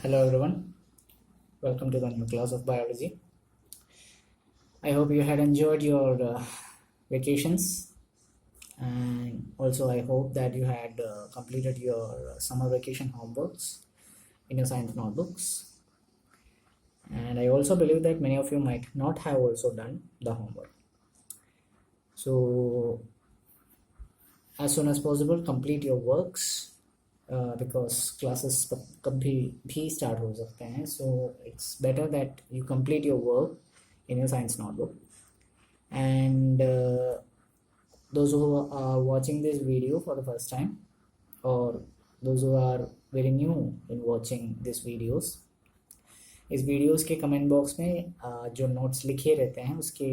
Hello everyone, welcome to the new class of biology. I hope you had enjoyed your vacations, and also I hope that you had completed your summer vacation homeworks in your science notebooks. And I also believe that many of you might not have also done the homework. So as soon as possible complete your works because classes कभी भी start हो सकते हैं. So it's better that you complete your work in your science notebook. And those who are watching this video for the first time, or those who are very new in watching these videos, इस videos के comment box में जो notes लिखे रहते हैं उसके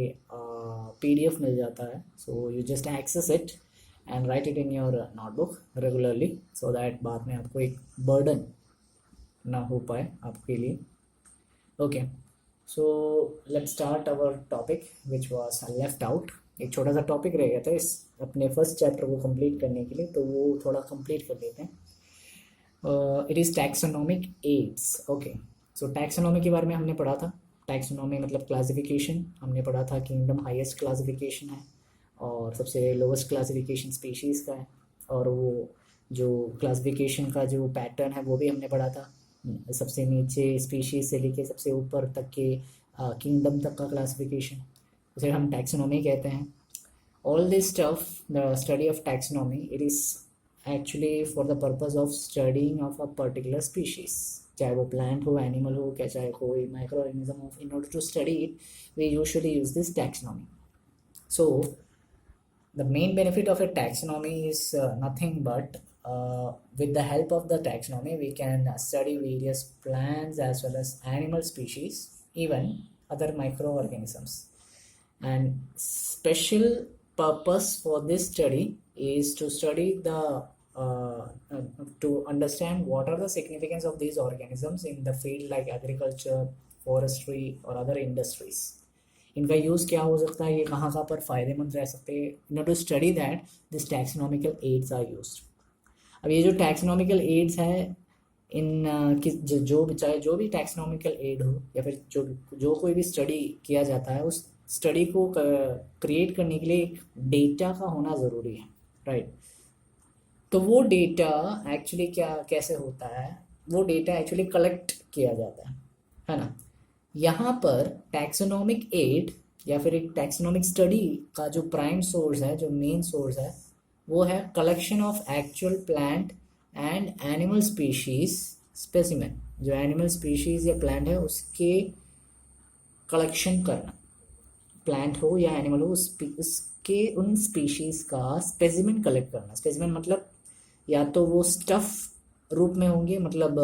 PDF मिल जाता है. So you just access it and write it in your notebook regularly so that बाद में आपको एक burden ना हो पाए आपके लिए. Okay, so let's start our topic which was left out. एक छोटा सा टॉपिक रह गया था इस अपने फर्स्ट चैप्टर को कंप्लीट करने के लिए, तो वो थोड़ा कंप्लीट कर लेते हैं. It is taxonomic aids. Okay, so taxonomy के बारे में हमने पढ़ा था. टैक्सोनॉमी मतलब क्लासिफिकेशन. हमने पढ़ा था किंगडम हाईएस्ट क्लासिफिकेशन है और सबसे लोवेस्ट क्लासिफिकेशन स्पीशीज़ का है, और वो जो क्लासिफिकेशन का जो पैटर्न है वो भी हमने पढ़ा था. सबसे नीचे स्पीशीज़ से लेके सबसे ऊपर तक के किंगडम तक का क्लासिफिकेशन, उसे हम टैक्सोनॉमी कहते हैं. All this stuff, the study of taxonomy, it is actually for the purpose of studying of a particular species, चाहे वो प्लांट हो, एनिमल हो, क्या चाहे कोई माइक्रो ऑर्गेनिज्म हो. In order to study it we usually use this taxonomy. So the main benefit of a taxonomy is nothing but with the help of the taxonomy we can study various plants as well as animal species, even other microorganisms. And special purpose for this study is to study the to understand what are the significance of these organisms in the field like agriculture, forestry or other industries. इनका use क्या हो सकता है, ये कहाँ कहाँ पर फ़ायदेमंद रह सकते हैं. In order to study that this taxonomical aids are used. अब ये जो टैक्सोनॉमिकल एड्स है इन जो भी चाहे जो भी टैक्सोनॉमिकल एड हो या फिर जो कोई भी स्टडी किया जाता है, उस स्टडी को क्रिएट करने के लिए एक डेटा का होना ज़रूरी है, राइट. तो वो डेटा एक्चुअली कैसे होता है, वो डेटा एक्चुअली कलेक्ट किया जाता है ना. यहाँ पर टैक्सोनॉमिक एड या फिर एक टैक्सोनॉमिक स्टडी का जो प्राइम सोर्स है, जो मेन सोर्स है, वो है collection of actual plant and animal species specimen. जो एनिमल स्पीशीज या प्लांट है उसके कलेक्शन करना, प्लांट हो या एनिमल हो, उसके उन स्पीशीज का स्पेसिमेन कलेक्ट करना. स्पेसिमेन मतलब या तो वो स्टफ रूप में होंगे, मतलब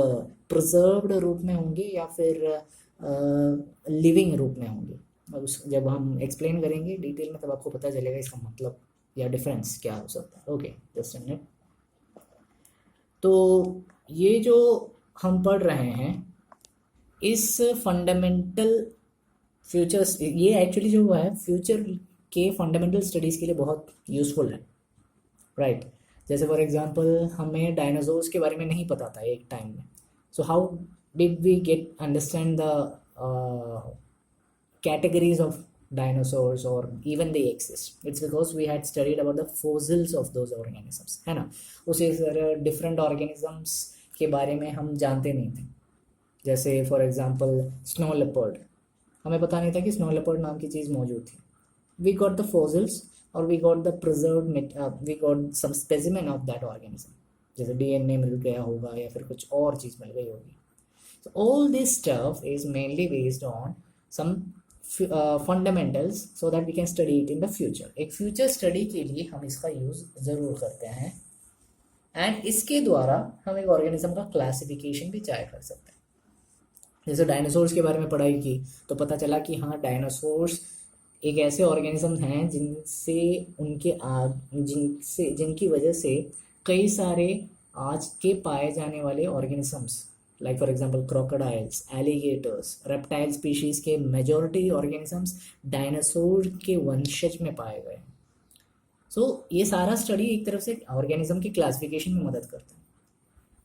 प्रिजर्व्ड रूप में होंगे, या फिर लिविंग रूप में होंगे. उस जब हम एक्सप्लेन करेंगे डिटेल में तब आपको पता चलेगा इसका मतलब या डिफरेंस क्या हो सकता है. Okay, just a minute. तो ये जो हम पढ़ रहे हैं इस फंडामेंटल फ्यूचर्स, ये एक्चुअली जो है फ्यूचर के फंडामेंटल स्टडीज़ के लिए बहुत यूज़फुल है, राइट. जैसे फॉर एग्जांपल हमें डायनासोर्स के बारे में नहीं पता था एक टाइम में. So how did we understand the categories of dinosaurs or even they exist? It's because we had studied about the fossils of those organisms, है ना. उसे different organisms के बारे में हम जानते नहीं थे. जैसे फॉर एग्जांपल स्नो लेपर्ड, हमें पता नहीं था कि स्नो लेपर्ड नाम की चीज़ मौजूद थी. we got the fossils or we got the preserved we got some specimen of that organism, जैसे DNA मिल गया होगा या फिर कुछ और चीज़ मिल गई होगी. So all this stuff is mainly based on some fundamentals so that we can study it in the future. एक future study के लिए हम इसका यूज़ ज़रूर करते हैं, एंड इसके द्वारा हम एक ऑर्गेनिज्म का क्लासिफिकेशन भी चाहे कर सकते हैं. जैसे डायनासोर्स के बारे में पढ़ाई की तो पता चला कि हाँ, डायनासोर्स एक ऐसे ऑर्गेनिज्म हैं जिनकी वजह से कई सारे आज के पाए जाने वाले organisms like for example crocodiles, alligators, reptile species के मेजॉरिटी ऑर्गेनिजम्स डायनासोर के वंशज में पाए गए. सो ये सारा स्टडी एक तरफ से ऑर्गेनिज्म की क्लासिफिकेशन में मदद करता है.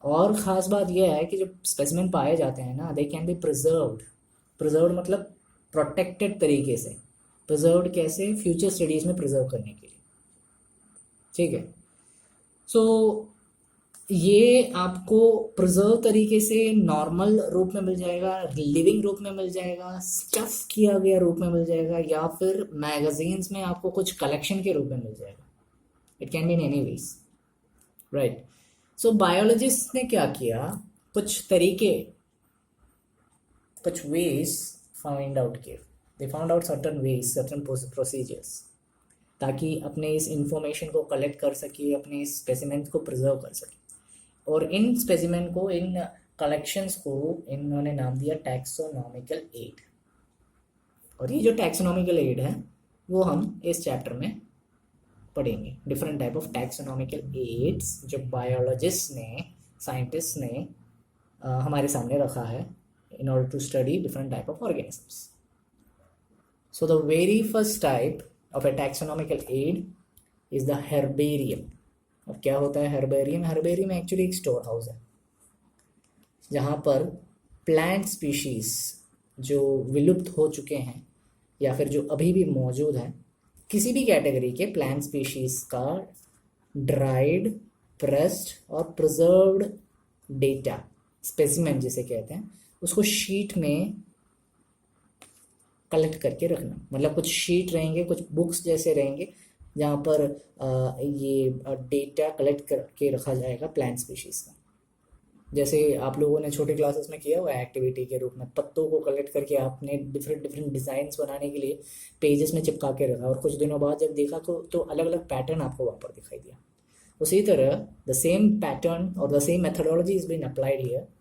और ख़ास बात यह है कि जो स्पेसिमेन पाए जाते हैं ना, they can be preserved. Preserved मतलब प्रोटेक्टेड तरीके से। प्रिजर्व्ड कैसे? फ्यूचर स्टडीज़ में प्रिजर्व करने के लिए, ठीक है। सो ये आपको प्रिजर्व तरीके से नॉर्मल रूप में मिल जाएगा, लिविंग रूप में मिल जाएगा, स्टफ किया गया रूप में मिल जाएगा, या फिर मैगजीन्स में आपको कुछ कलेक्शन के रूप में मिल जाएगा। It can be in any ways, right. So biologist ने क्या किया, कुछ तरीके, कुछ वेज फाइंड आउट किए। They found out certain ways, certain procedures, ताकि अपने इस इंफॉर्मेशन को कलेक्ट कर सके, अपने इस स्पेसिमेन को प्रिजर्व कर सके। और इन स्पेसिमेन को, इन कलेक्शंस को इन्होंने नाम दिया टैक्सोनॉमिकल एड। और ये जो टैक्सोनॉमिकल एड है वो हम इस चैप्टर में पढ़ेंगे। Different type of taxonomical aids जो बायोलॉजिस्ट ने, साइंटिस्ट ने हमारे सामने रखा है in order to study different type of organisms. So the very first type of a taxonomical aid is the herbarium. अब क्या होता है herbarium? Herbarium एक्चुअली एक स्टोर हाउस है जहाँ पर प्लांट स्पीशीज जो विलुप्त हो चुके हैं या फिर जो अभी भी मौजूद हैं, किसी भी कैटेगरी के प्लांट स्पीशीज का ड्राइड, प्रेस्ड और प्रिजर्व्ड डेटा, स्पेसिमेन जिसे कहते हैं, उसको शीट में कलेक्ट करके रखना। मतलब कुछ शीट रहेंगे, कुछ बुक्स जैसे रहेंगे जहाँ पर ये डेटा कलेक्ट करके रखा जाएगा प्लांट स्पीशीज का। जैसे आप लोगों ने छोटे क्लासेस में किया हुआ है एक्टिविटी के रूप में, पत्तों को कलेक्ट करके आपने डिफरेंट डिज़ाइंस बनाने के लिए पेजेस में चिपका के रखा, और कुछ दिनों बाद जब देखा तो अलग अलग पैटर्न आपको वहाँ पर दिखाई दिया। उसी तरह द सेम पैटर्न और the same methodology is been applied here.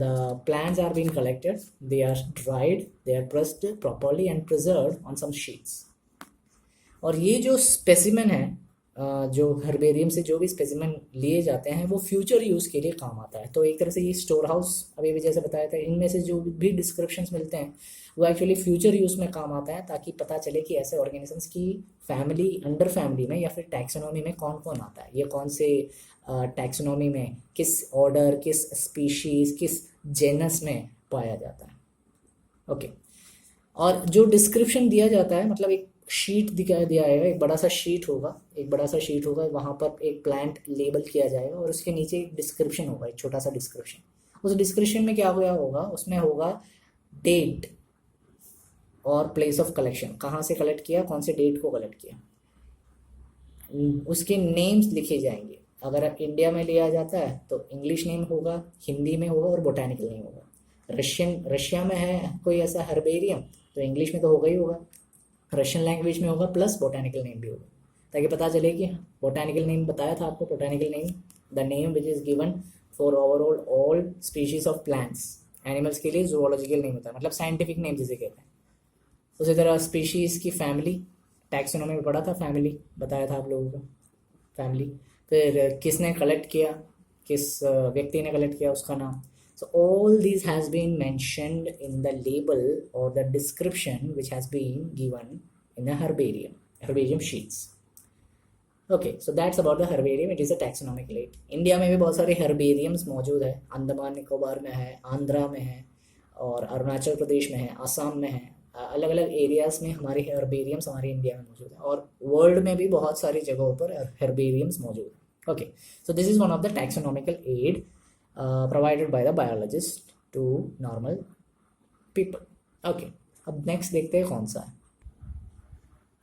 The plants are being collected, they are dried, they are pressed properly and preserved on some sheets. और ये जो स्पेसिमेन है, जो हर्बेरियम से जो भी स्पेसिमेन लिए जाते हैं वो फ्यूचर यूज़ के लिए काम आता है। तो एक तरह से ये स्टोर हाउस, अभी भी जैसे बताया था, इनमें से जो भी डिस्क्रिप्शंस मिलते हैं वो एक्चुअली फ्यूचर यूज़ में काम आता है, ताकि पता चले कि ऐसे ऑर्गेनिजम्स की फैमिली, अंडर फैमिली में या फिर टैक्सोनॉमी में कौन कौन आता है, ये कौन से टैक्सोनॉमी में, किस ऑर्डर, किस स्पीशीज़, किस जेनस में पाया जाता है। ओके। और जो डिस्क्रिप्शन दिया जाता है, मतलब एक शीट दिखाई दिया जाएगा, एक बड़ा सा शीट होगा, वहाँ पर एक प्लांट लेबल किया जाएगा और उसके नीचे एक डिस्क्रिप्शन होगा, एक छोटा सा डिस्क्रिप्शन। उस डिस्क्रिप्शन में क्या होगा, उसमें होगा डेट और प्लेस ऑफ कलेक्शन, कहाँ से कलेक्ट किया, कौन से डेट को कलेक्ट किया, उसके नेम्स लिखे जाएंगे। अगर इंडिया में लिया जाता है तो इंग्लिश नेम होगा, हिंदी में होगा और बोटानिकल नेम होगा। रशिया में है कोई ऐसा हर्बेरियम तो इंग्लिश में तो होगा ही होगा, रशियन लैंग्वेज में होगा, प्लस बोटानिकल नेम भी होगा, ताकि पता चले कि बोटानिकल नेम बताया था आपको, botanical name the name which is given for overall all species of plants. Animals के लिए जूलॉजिकल नेम होता है, मतलब साइंटिफिक नेम जिसे कहते हैं। उसी तरह स्पीशीज़ की फैमिली, टैक्सोनॉमी में पढ़ा था, फैमिली बताया था आप लोगों को, फैमिली। फिर किसने कलेक्ट किया, किस व्यक्ति ने कलेक्ट किया, उसका नाम। So all these has been mentioned in the label or the description which has been given in the herbarium sheets. Okay, so that's about the herbarium. It is a taxonomical aid. India में भी बहुत सारे herbariums मौजूद है, अंडमान निकोबार में है, आंध्रा में है और अरुणाचल प्रदेश में है, आसाम में है। अलग अलग एरियाज में हमारे herbariums हमारे इंडिया में मौजूद है, और वर्ल्ड में भी बहुत सारी जगहों पर herbariums मौजूद है। Okay, so this is one of the taxonomical aid provided by the biologist to normal people. Okay, अब next देखते हैं कौन सा है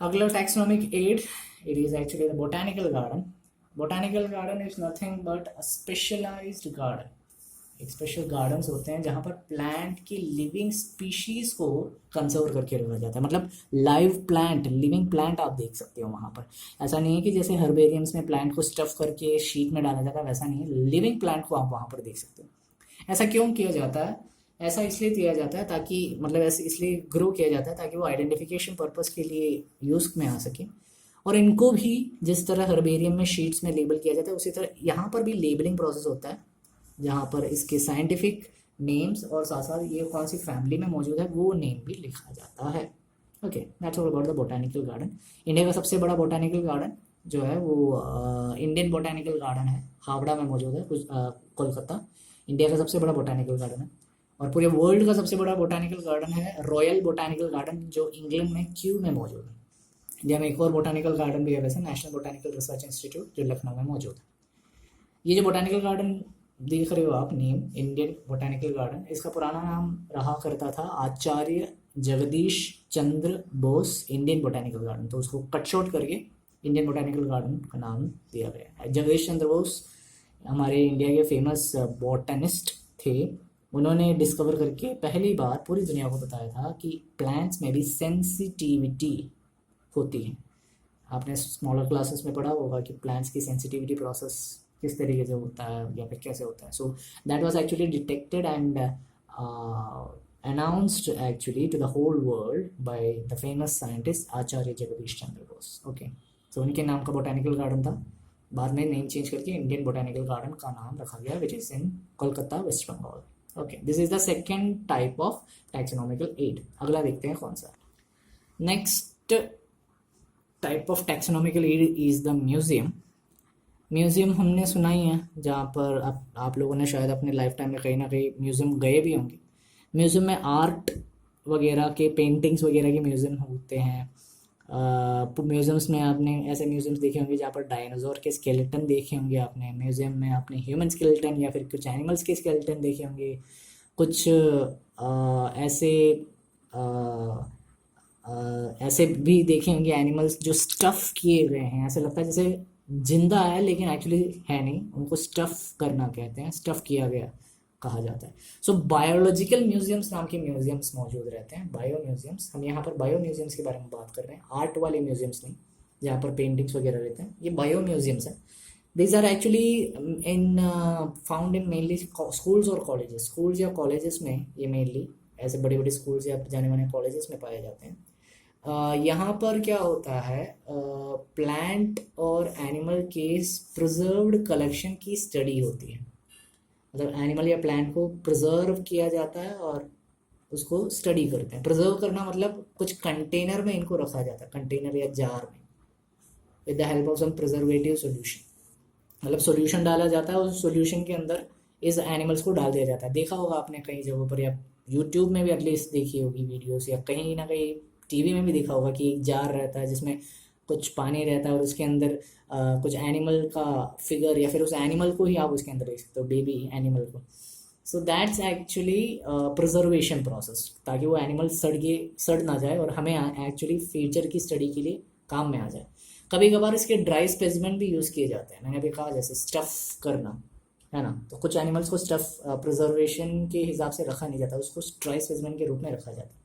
अगला taxonomic aid. It is actually the botanical garden. Botanical garden is nothing but a specialized garden. एक special gardens होते हैं जहाँ पर प्लांट की लिविंग स्पीशीज को कंजर्व करके रखा जाता है। मतलब लाइव प्लांट, लिविंग प्लांट आप देख सकते हो वहाँ पर। ऐसा नहीं है कि जैसे हर्बेरियम्स में प्लांट को स्टफ करके शीट में डाला जाता है, वैसा नहीं है। लिविंग प्लांट को आप वहाँ पर देख सकते हो। ऐसा क्यों किया जाता है? ऐसा इसलिए किया जाता है ताकि, मतलब ऐसे इसलिए ग्रो किया जाता है ताकि वो आइडेंटिफिकेशन पर्पज़ के लिए यूज़ में आ सके। और इनको भी जिस तरह हर्बेरियम में शीट्स में लेबल किया जाता है, उसी तरह यहाँ पर भी लेबलिंग प्रोसेस होता है, जहाँ पर इसके साइंटिफिक नेम्स और साथ साथ ये कौन सी फैमिली में मौजूद है वो नेम भी लिखा जाता है। Okay, that's all about the botanical garden. India का सबसे बड़ा बोटानिकल गार्डन जो है वो इंडियन बोटानिकल गार्डन है, हावड़ा में मौजूद है, कोलकाता इंडिया का सबसे बड़ा बोटानिकल गार्डन है, और पूरे वर्ल्ड का सबसे बड़ा बोटानिकल गार्डन है रॉयल बोटानिकल गार्डन, जो इंग्लैंड में क्यू में मौजूद है। इंडिया में एक और बोटानिकल गार्डन भी है वैसे, नेशनल बोटानिकल रिसर्च इंस्टीट्यूट, जो लखनऊ में मौजूद है। ये जो बोटानिकल गार्डन देख रहे हो आप, नेम इंडियन बोटानिकल गार्डन, इसका पुराना नाम रहा करता था आचार्य Jagadish Chandra Bose Indian botanical garden, तो उसको कट शॉर्ट करके इंडियन बोटानिकल गार्डन का नाम दिया गया है। जगदीश चंद्र बोस हमारे इंडिया के फेमस बॉटनिस्ट थे। उन्होंने डिस्कवर करके पहली बार पूरी दुनिया को बताया था कि प्लांट्स में भी सेंसिटिविटी होती है। आपने स्मॉलर क्लासेस में पढ़ा होगा कि प्लांट्स की सेंसिटिविटी प्रोसेस किस तरीके से होता है या फिर कैसे होता है। So that was actually detected and announced actually to the whole world by the famous scientist Acharya Jagadish Chandra Bose. Okay, तो उनके नाम का बोटानिकल गार्डन था, बाद में नेम चेंज करके इंडियन बोटानिकल गार्डन का नाम रखा गया, which is in Kolkata, west Bengal. Okay, this is the second type of taxonomical aid. अगला देखते हैं कौन सा। Next type of taxonomical aid is the museum. Museum हमने सुना ही है, जहाँ पर आप लोगों ने शायद अपने लाइफ टाइम में कहीं ना कहीं म्यूजियम गए भी होंगे। म्यूज़ियम में आर्ट वगैरह के, पेंटिंग्स वगैरह के म्यूज़ियम होते हैं। म्यूज़ियम्स में आपने ऐसे म्यूज़ियम्स देखे होंगे जहाँ पर डायनासोर के स्केलेटन देखे होंगे आपने। म्यूज़ियम में आपने ह्यूमन स्केलेटन या फिर कुछ एनिमल्स के स्केलेटन देखे होंगे। कुछ ऐसे भी देखे होंगे एनिमल्स जो स्टफ़ किए गए हैं, ऐसे लगता है जैसे जिंदा है लेकिन एक्चुअली है नहीं, उनको स्टफ़ करना कहते हैं, स्टफ़ किया गया कहा जाता है। सो बायोलॉजिकल म्यूजियम्स नाम के म्यूजियम्स मौजूद रहते हैं, बायो म्यूजियम्स। हम यहाँ पर बायो म्यूजियम्स के बारे में बात कर रहे हैं, आर्ट वाले म्यूजियम्स नहीं, जहाँ पर पेंटिंग्स वगैरह रहते हैं। ये बायो म्यूजियम्स हैं। These are actually in found in mainly schools और कॉलेजेस। स्कूल्स या कॉलेजेस में ये मेनली ऐसे बड़े बड़े स्कूल्स या जाने माने कॉलेजेस में पाए जाते हैं। यहाँ पर क्या होता है, प्लांट और एनिमल के प्रिजर्व्ड कलेक्शन की स्टडी होती है। मतलब एनिमल या प्लांट को प्रिजर्व किया जाता है और उसको स्टडी करते हैं। प्रिजर्व करना मतलब कुछ कंटेनर में इनको रखा जाता है, कंटेनर या जार में, with the help of some preservative solution. मतलब सॉल्यूशन डाला जाता है, उस सॉल्यूशन के अंदर इस एनिमल्स को डाल दिया जाता है। देखा होगा आपने कई जगहों पर, या यूट्यूब में भी एटलीस्ट देखी होगी वीडियोस, या कहीं ना कहीं टीवी में भी देखा होगा कि एक जार रहता है जिसमें कुछ पानी रहता है और उसके अंदर कुछ एनिमल का फिगर या फिर उस एनिमल को ही आप उसके अंदर देख सकते हो, बेबी एनिमल को। So that's actually preservation process, ताकि वो एनिमल सड़ ना जाए और हमें एक्चुअली फ्यूचर की स्टडी के लिए काम में आ जाए। कभी कभार इसके ड्राई स्पेसिमेन भी यूज़ किए जाते हैं। मैंने अभी कहा जैसे स्टफ़ करना है ना, तो कुछ एनिमल्स को स्टफ़ प्रिजर्वेशन के हिसाब से रखा नहीं जाता, उसको ड्राई स्पेसिमेन के रूप में रखा जाता है।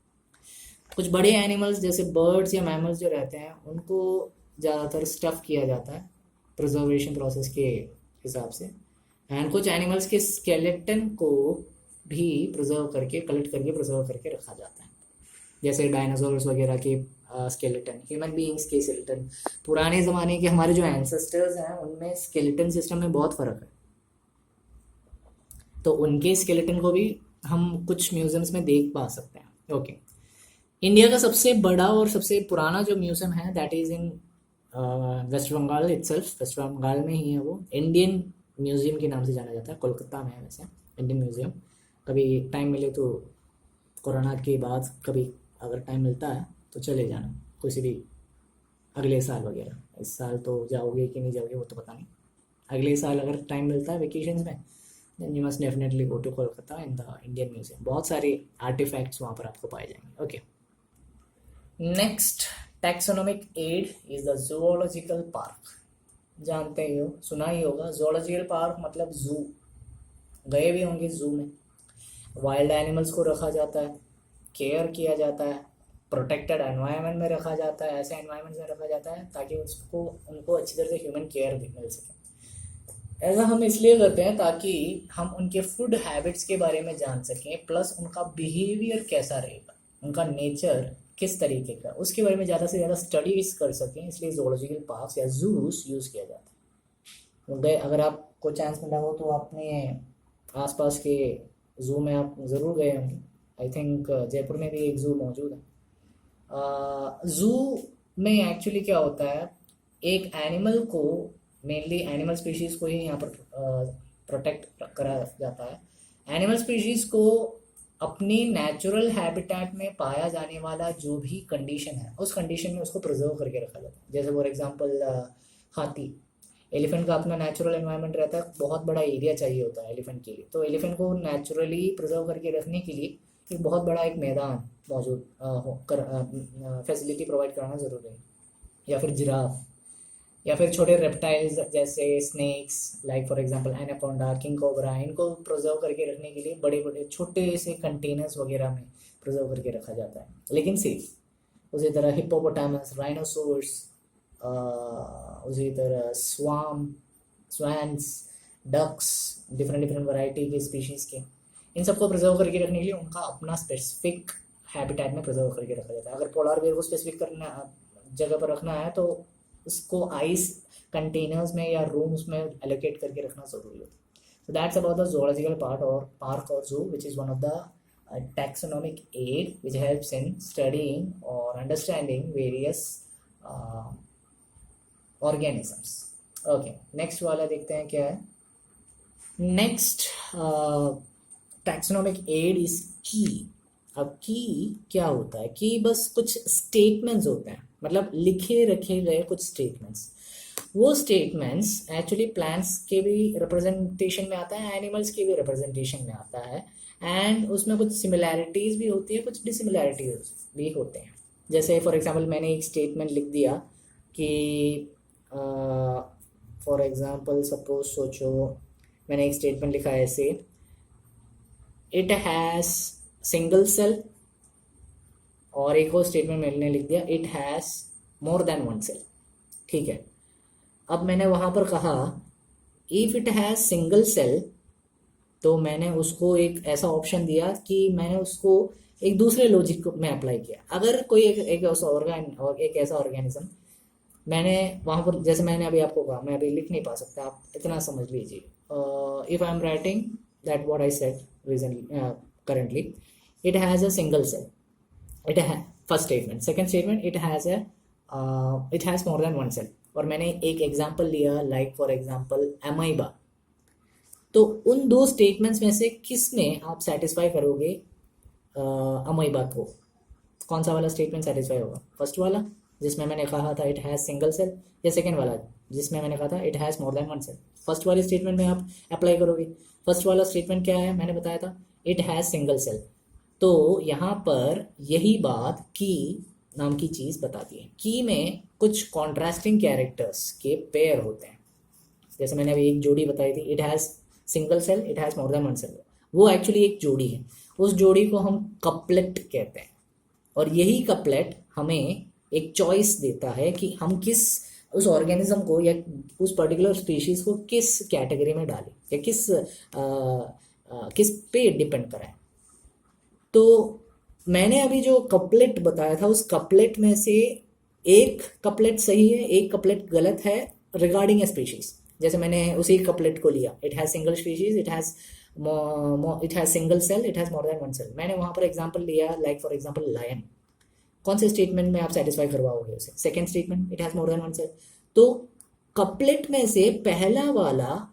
कुछ बड़े एनिमल्स जैसे बर्ड्स या मैमल्स जो रहते हैं उनको ज़्यादातर स्टफ़ किया जाता है प्रिजर्वेशन प्रोसेस के हिसाब से। एंड कुछ एनिमल्स के स्केलेटन को भी प्रिजर्व करके, कलेक्ट करके प्रिजर्व करके रखा जाता है, जैसे डायनासोर्स वगैरह के स्केलेटन, ह्यूमन बीइंग्स के स्केलेटन। पुराने ज़माने के हमारे जो एंसेस्टर्स हैं उनमें स्केलेटन सिस्टम में बहुत फ़र्क है, तो उनके स्केलेटन को भी हम कुछ म्यूजियम्स में देख पा सकते हैं। ओके, इंडिया का सबसे बड़ा और सबसे पुराना जो म्यूजियम है that is in West Bengal itself. West Bengal में ही है वो, इंडियन म्यूजियम के नाम से जाना जाता है, कोलकाता में है वैसे इंडियन म्यूजियम। कभी टाइम मिले तो कोरोना के बाद कभी अगर टाइम मिलता है तो चले जाना, किसी भी अगले साल वगैरह। इस साल तो जाओगे कि नहीं जाओगे वो तो पता नहीं, अगले साल अगर टाइम मिलता है वेकेशंस में, then you must definitely go to Kolkata in the Indian Museum. बहुत सारे आर्टिफैक्ट्स वहाँ पर आपको पाए जाएंगे। Okay, next taxonomic aid is the zoological park. जानते ही हो, सुना ही होगा, जूलॉजिकल पार्क मतलब जू, गए भी होंगे जू में। वाइल्ड एनिमल्स को रखा जाता है, केयर किया जाता है, प्रोटेक्टेड एनवायरनमेंट में रखा जाता है, ऐसे एनवायरनमेंट में रखा जाता है ताकि उनको अच्छी तरह से ह्यूमन केयर भी मिल सके। ऐसा हम इसलिए करते हैं ताकि हम उनके फूड हैबिट्स के बारे में जान सकें, प्लस उनका बिहेवियर कैसा रहेगा, उनका नेचर किस तरीके का, उसके बारे में ज़्यादा से ज़्यादा स्टडीज कर सकें। इसलिए जूलॉजिकल पार्क्स या जूस यूज़ किया जाता है। अगर आपको चांस मिला हो तो आपने आसपास के जू में आप ज़रूर गए होंगे। आई थिंक जयपुर में भी एक जू मौजूद है। जू में एक्चुअली क्या होता है, एक एनिमल को, मेनली एनिमल स्पीशीज़ को ही यहाँ पर प्रोटेक्ट करा जाता है। एनिमल स्पीशीज को अपनी नेचुरल हैबिटेट में पाया जाने वाला जो भी कंडीशन है उस कंडीशन में उसको प्रिजर्व करके रखा जाता है। जैसे फॉर एग्जांपल हाथी, एलिफेंट का अपना नेचुरल एनवायरनमेंट रहता है, बहुत बड़ा एरिया चाहिए होता है एलिफेंट के लिए, तो एलिफेंट को नेचुरली प्रिजर्व करके रखने के लिए एक बहुत बड़ा एक मैदान मौजूद फैसिलिटी प्रोवाइड कराना ज़रूरी है। या फिर जिराफ, या फिर छोटे रेप्टाइल्स जैसे snakes like for example anaconda, king cobra, इनको प्रिजर्व करके रखने के लिए बड़े बड़े छोटे से कंटेनर्स वगैरह में प्रिजर्व करके रखा जाता है, लेकिन सेफ। उसी तरह हिप्पोपोटामस, राइनोसोर्स, उसी तरह स्वैन्स, डक्स, डिफरेंट डिफरेंट वैरायटी के स्पीशीज के, इन सबको प्रिजर्व करके रखने के लिए उनका अपना स्पेसिफिक हैबिटेट में प्रिजर्व करके रखा जाता है। अगर पोलार बेयर को स्पेसिफिक करना जगह पर रखना है तो उसको आइस कंटेनर्स में या रूम्स में एलोकेट करके रखना जरूरी होता है। So that's about the zoological part or park or zoo, which is one of the taxonomic aid which helps in studying or understanding various organisms. Okay, next वाला देखते हैं क्या है। Next taxonomic aid is key. अब की क्या होता है? की बस कुछ स्टेटमेंट्स होते हैं, मतलब लिखे रखे गए कुछ स्टेटमेंट्स। वो स्टेटमेंट्स एक्चुअली प्लांट्स के भी रिप्रेजेंटेशन में आता है, एनिमल्स के भी रिप्रेजेंटेशन में आता है, एंड उसमें कुछ सिमिलैरिटीज़ भी होती है, कुछ डिसिमिलैरिटीज भी होते हैं। जैसे फॉर एग्जांपल मैंने एक स्टेटमेंट लिख दिया कि फॉर एग्जांपल सपोज सोचो मैंने एक स्टेटमेंट लिखा है ऐसे, इट हैज़ सिंगल सेल, और एक और स्टेटमेंट मैंने लिख दिया it has more than one cell. ठीक है, अब मैंने वहाँ पर कहा if it has single cell, तो मैंने उसको एक ऐसा ऑप्शन दिया कि मैंने उसको एक दूसरे लॉजिक में अप्लाई किया। अगर कोई एक ऐसा ऑर्गेनिज्म मैंने वहाँ पर, जैसे मैंने अभी आपको कहा, मैं अभी लिख नहीं पा सकता, आप इतना समझ लीजिए। If I am writing that what I said regionally currently, it has a single cell. First statement. Second statement, it has more than one cell. और मैंने एक एग्जांपल लिया लाइक फॉर एग्जांपल अमाइबा। तो उन दो स्टेटमेंट्स में से किस में आप सेटिस्फाई करोगे अमाइबा को? कौन सा वाला स्टेटमेंट सेटिस्फाई होगा? फर्स्ट वाला जिसमें मैंने कहा था इट हैज़ सिंगल सेल, या सेकेंड वाला जिसमें मैंने कहा था it has more than one cell? First वाले स्टेटमेंट में आप अप्लाई करोगे। फर्स्ट वाला स्टेटमेंट क्या है मैंने बताया था, इट हैज़ सिंगल सेल। तो यहाँ पर यही बात की नाम की चीज़ बताती है। की में कुछ कॉन्ट्रास्टिंग कैरेक्टर्स के पेयर होते हैं। जैसे मैंने अभी एक जोड़ी बताई थी, it has single cell, it has more than one cell, वो एक्चुअली एक जोड़ी है। उस जोड़ी को हम कपलेट कहते हैं, और यही कपलेट हमें एक चॉइस देता है कि हम उस ऑर्गेनिज्म को या उस पर्टिकुलर स्पीशीज़ को किस कैटेगरी में डालें या किस पे डिपेंड कराएं। तो मैंने अभी जो कपलेट बताया था उस कपलेट में से एक कपलेट सही है, एक कपलेट गलत है रिगार्डिंग ए स्पीशीज। जैसे मैंने उसी कपलेट को लिया, it has single species, it has single cell, it has more than one cell. मैंने वहाँ पर एग्जांपल लिया लाइक फॉर एग्जांपल लायन। कौन से स्टेटमेंट में आप सेटिस्फाई करवाओगे उसे? Second statement, it has more than one cell. तो कपलेट में से पहला वाला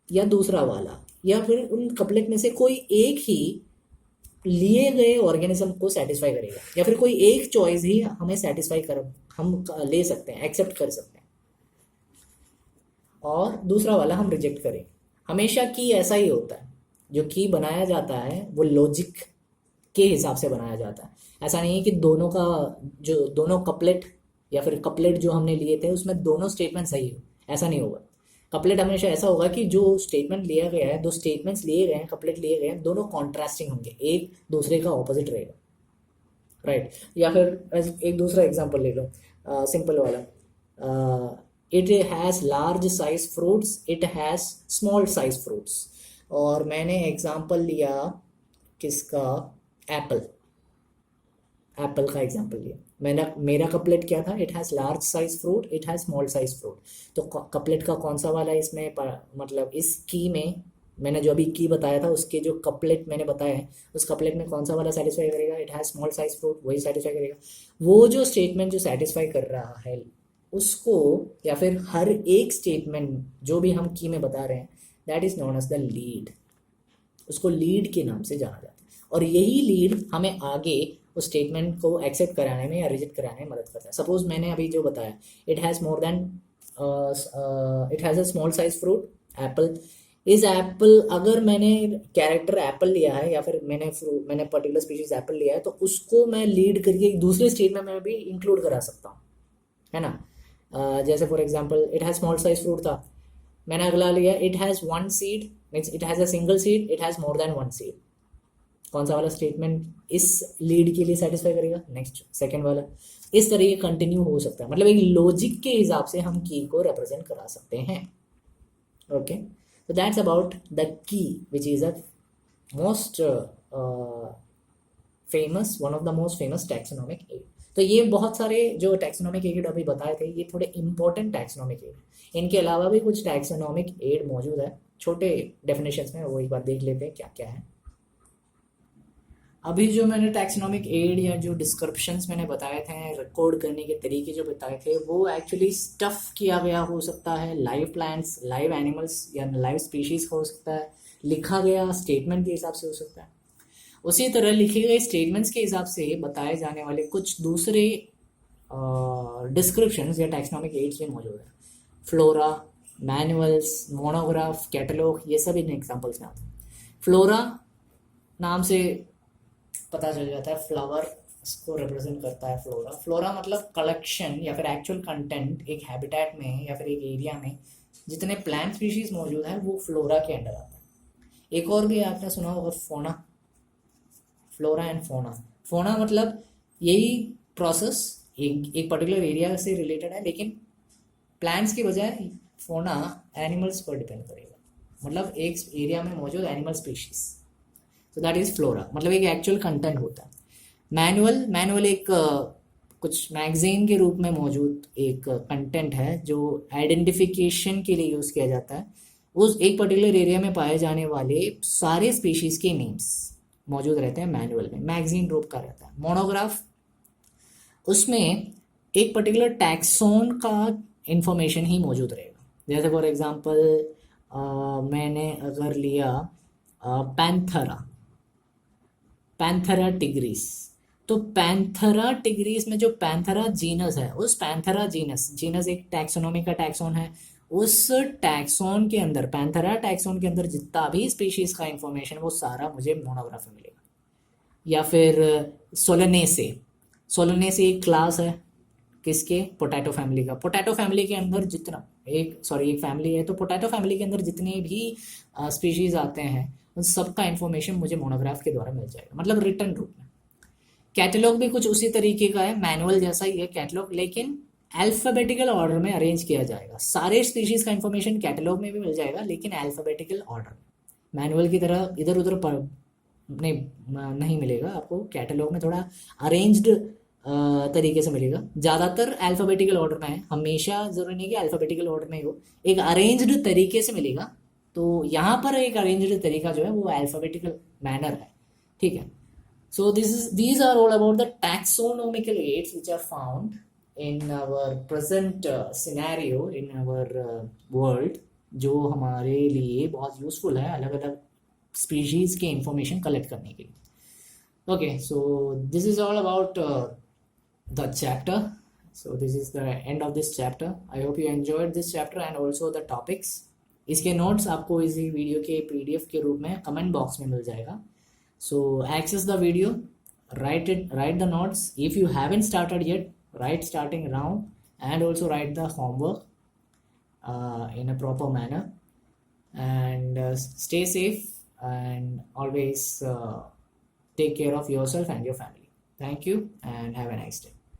या दूसरा वाला या फिर उन कपलेट में से कोई एक ही लिए गए ऑर्गेनिज्म को सेटिस्फाई करेगा, या फिर कोई एक चॉइस ही हमें सेटिस्फाई हम ले सकते हैं, एक्सेप्ट कर सकते हैं, और दूसरा वाला हम रिजेक्ट करें। हमेशा की ऐसा ही होता है, जो की बनाया जाता है वो लॉजिक के हिसाब से बनाया जाता है। ऐसा नहीं है कि दोनों कपलेट या फिर कपलेट जो हमने लिए थे उसमें दोनों स्टेटमेंट सही हो, ऐसा नहीं होगा। कपलेट हमेशा ऐसा होगा कि जो स्टेटमेंट लिया गया है, दो स्टेटमेंट्स लिए गए हैं, कपलेट लिए गए हैं, दोनों कॉन्ट्रास्टिंग होंगे, एक दूसरे का ऑपोजिट रहेगा, राइट। या फिर एक दूसरा एग्जांपल ले लो, सिंपल वाला, it has large size fruits, it has small size fruits. और मैंने एग्जांपल लिया किसका? एप्पल का एग्जांपल लिया। मेरा कपलेट क्या था? It has large size fruit, it has small size fruit. तो कपलेट का कौन सा वाला इसमें मतलब इस की में मैंने जो अभी की बताया था उसके जो कपलेट मैंने बताया है उस कपलेट में कौन सा वाला सेटिस्फाई करेगा? It has small size fruit, वही सेटिस्फाई करेगा। वो जो स्टेटमेंट जो सेटिस्फाई कर रहा है उसको, या फिर हर एक स्टेटमेंट जो भी हम की में बता रहे हैं that is known as the lead. उसको लीड के नाम से जाना जाता है, और यही लीड हमें आगे उस स्टेटमेंट को एक्सेप्ट कराने में या रिजेक्ट कराने में मदद करता है। सपोज मैंने अभी जो बताया, it has more then it has a small size fruit Apple. इस एप्पल, अगर मैंने कैरेक्टर एप्पल लिया है या फिर मैंने पर्टिकुलर स्पीशीज एप्पल लिया है, तो उसको मैं लीड करके एक दूसरे स्टेटमेंट में भी इंक्लूड करा सकता हूँ, है ना। जैसे for example it has small size fruit था, मैंने अगला लिया it has one seed, means it has a single seed, it has more than one seed. कौन सा वाला स्टेटमेंट इस लीड के लिए सेटिस्फाई करेगा? नेक्स्ट सेकंड वाला। इस तरह ये कंटिन्यू हो सकता है, मतलब एक लॉजिक के हिसाब से हम की को रिप्रेजेंट करा सकते हैं। Okay, so that's about the key, which is a most famous, one of the most famous taxonomic aid. तो ये बहुत सारे जो टैक्सोनॉमिक एड अभी बताए थे, ये थोड़े इंपॉर्टेंट टैक्सोनॉमिक एड। इनके अलावा भी कुछ टैक्सोनॉमिक एड मौजूद है छोटे डेफिनेशंस में, वो एक बार देख लेते हैं क्या क्या है। अभी जो मैंने टैक्सोनॉमिक एड या जो डिस्क्रिप्शंस मैंने बताए थे, रिकॉर्ड करने के तरीके जो बताए थे, वो एक्चुअली स्टफ किया गया हो सकता है लाइव प्लांट्स, लाइव एनिमल्स या लाइव स्पीशीज हो सकता है, लिखा गया स्टेटमेंट के हिसाब से हो सकता है। उसी तरह लिखे गए स्टेटमेंट्स के हिसाब से बताए जाने वाले कुछ दूसरे डिस्क्रिप्शंस या टैक्सोनॉमिक एड्स भी मौजूद है। फ्लोरा, मैनुअल्स, मोनोग्राफ, कैटलॉग, ये सब इन एग्जाम्पल्स में आते हैं। फ्लोरा नाम से पता चल जाता है, फ्लावर को रिप्रेजेंट करता है फ्लोरा। फ्लोरा मतलब कलेक्शन या फिर एक्चुअल कंटेंट, एक हैबिटेट में या फिर एक एरिया में जितने प्लांट स्पीशीज मौजूद है वो फ्लोरा के अंडर आता है। एक और भी आपने सुना होगा, फोना, फ्लोरा एंड फोना। फोना मतलब यही प्रोसेस एक पर्टिकुलर एरिया से रिलेटेड है, लेकिन प्लांट्स की बजाय फोना एनिमल्स पर डिपेंड करेगा, मतलब एक एरिया में मौजूद animal species. So that is flora, मतलब एक एक्चुअल कंटेंट होता है। मैनुअल एक कुछ मैगजीन के रूप में मौजूद एक कंटेंट है जो आइडेंटिफिकेशन के लिए यूज़ किया जाता है। उस एक पर्टिकुलर एरिया में पाए जाने वाले सारे स्पीशीज के नेम्स मौजूद रहते हैं मैनुअल में, मैगजीन रूप का रहता है। मोनोग्राफ, उसमें एक पर्टिकुलर टैक्सोन का इंफॉर्मेशन ही मौजूद रहेगा। जैसे फॉर एग्जांपल मैंने अगर लिया पैंथरा टिग्रीस, तो पैंथरा टिग्रीस में जो पैंथरा जीनस है, उस पैंथरा जीनस एक टैक्सोनॉमी का टैक्सोन है। उस टैक्सोन के अंदर, पैंथरा टैक्सोन के अंदर जितना भी स्पीशीज का इंफॉर्मेशन, वो सारा मुझे मोनोग्राफ में मिलेगा। या फिर सोलेनेसे एक क्लास है किसके? पोटैटो फैमिली का। पोटैटो फैमिली के अंदर जितना एक फैमिली है, तो पोटैटो फैमिली के अंदर जितने भी स्पीशीज आते हैं उन सबका इंफॉर्मेशन मुझे मोनोग्राफ के द्वारा मिल जाएगा, मतलब रिटर्न रूप में। कैटलॉग भी कुछ उसी तरीके का है, मैनुअल जैसा ही है कैटलॉग, लेकिन अल्फाबेटिकल ऑर्डर में अरेंज किया जाएगा। सारे स्पीशीज का इंफॉर्मेशन कैटलॉग में भी मिल जाएगा, लेकिन अल्फाबेटिकल ऑर्डर में। मैनुअल की तरह इधर उधर नहीं मिलेगा आपको। कैटलॉग में थोड़ा अरेंज्ड तरीके से मिलेगा, ज़्यादातर अल्फाबेटिकल ऑर्डर में है। हमेशा जरूरी नहीं कि अल्फाबेटिकल ऑर्डर में हो, एक अरेंज्ड तरीके से मिलेगा। तो यहाँ पर एक अरेंज्ड तरीका जो है वो अल्फाबेटिकल मैनर है, ठीक है। सो these are all about the taxonomical aids which are found in our present scenario in our world, जो हमारे लिए बहुत यूजफुल है अलग अलग स्पीशीज के इंफॉर्मेशन कलेक्ट करने के लिए। Okay, so this is all about the chapter. So this is the end of this chapter. I hope you enjoyed this chapter and also the topics. इसके नोट्स आपको इसी वीडियो के PDF के रूप में कमेंट बॉक्स में मिल जाएगा। So access the video, write the notes. If you haven't started yet, write starting round and also write the homework in a proper manner. And stay safe and always take care of yourself and your family. Thank you and have a nice day.